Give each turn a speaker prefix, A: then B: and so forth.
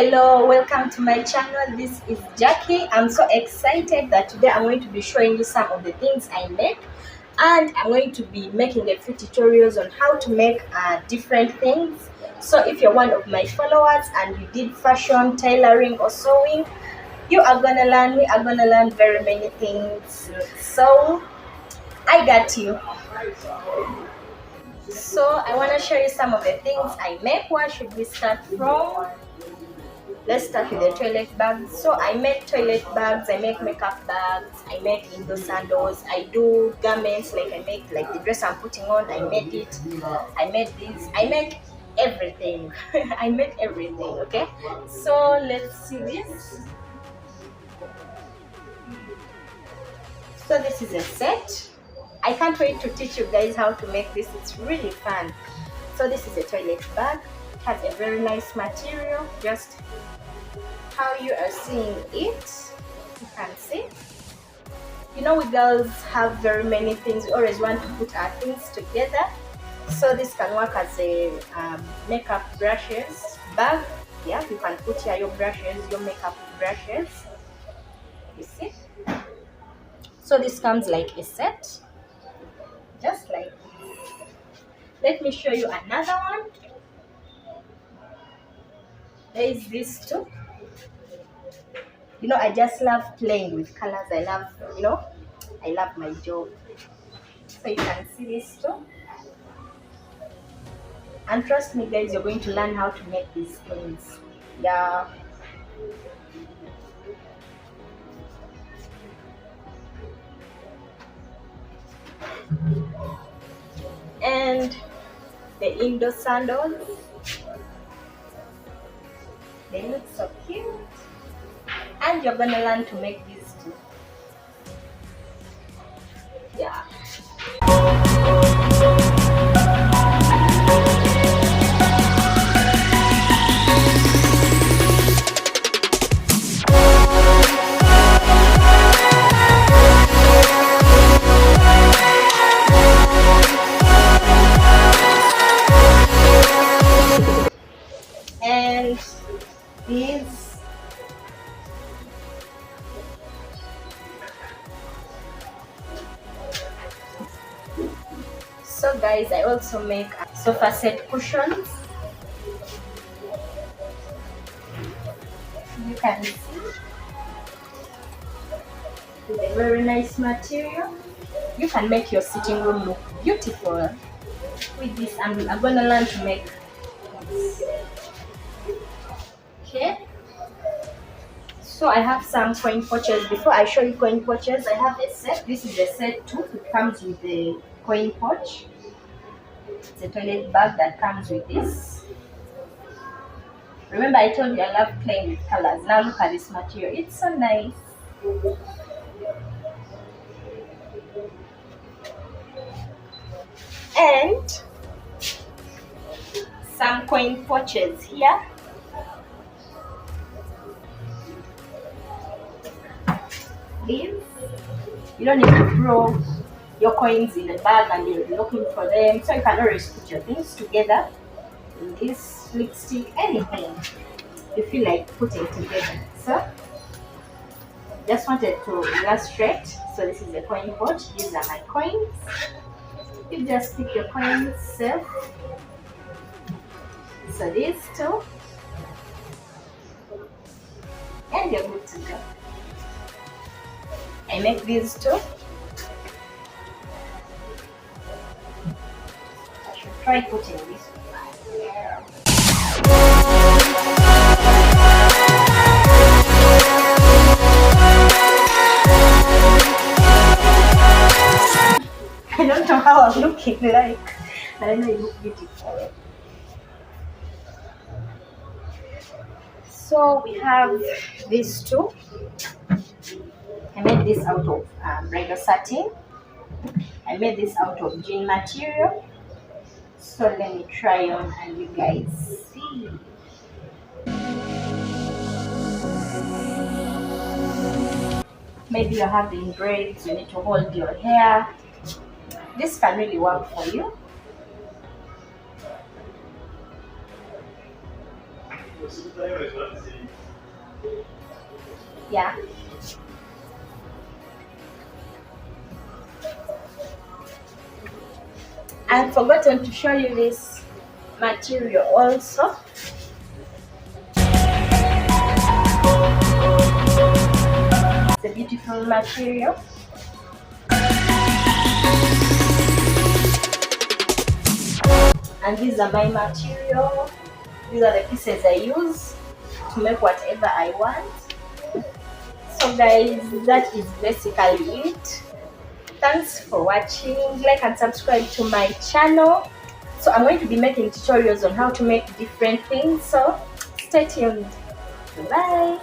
A: Hello, welcome to my channel. This is Jackie. I'm so excited that today I'm going to be showing you some of the things I make, and I'm going to be making a few tutorials on how to make different things. So if you're one of my followers and you did fashion, tailoring or sewing, we are gonna learn very many things. So I got you. So I want to show you some of the things I make. Where should we start from? Let's start with the toilet bags. So I make toilet bags, I make makeup bags, I make indoor sandals, I do garments, like I make like the dress I'm putting on, I made it, I made this, I make everything. I make everything, okay? So let's see this. So this is a set. I can't wait to teach you guys how to make this. It's really fun. So this is a toilet bag. It has a very nice material, just how you are seeing it. You can see, you know, we girls have very many things. We always want to put our things together. So this can work as a makeup brushes bag. Yeah, you can put here your brushes, your makeup brushes, you see. So this comes like a set, just like this. Let me show you another one. There is this too. You know, I just love playing with colors. I love, you know, I love my job. So you can see this too. And trust me guys, you're going to learn how to make these things. Yeah. And the indoor sandals, they look so cute. And you're gonna learn to make these too. Yeah. And these, so guys, I also make sofa set cushions. You can see with a very nice material. You can make your sitting room look beautiful with this, and I'm gonna learn to make this. Okay, so I have some coin pouches. Before I show you coin pouches, I have a set. This is a set too. It comes with the coin pouch. It's a toilet bag that comes with this. Remember I told you I love playing with colors. Now look at this material. It's so nice. And some coin pouches here. These, you don't need to throw your coins in a bag and you're looking for them, so you can always put your things together in this lipstick, anything you feel like putting together. So just wanted to illustrate. So this is a coin pouch. These are my coins. You just keep your coins safe. So these two, and you're good to go. I make these two. I should try putting this one here. I don't know how I'm looking like, but I know it looks beautiful. So we have these two. I made this out of regular satin. I made this out of jean material. So let me try on and you guys see. Maybe you're having braids, you need to hold your hair. This can really work for you. Yeah. I've forgotten to show you this material also. It's a beautiful material. And these are my material. These are the pieces I use to make whatever I want. So guys, that is basically it. Thanks for watching. Like and subscribe to my channel. So I'm going to be making tutorials on how to make different things. So stay tuned. Bye.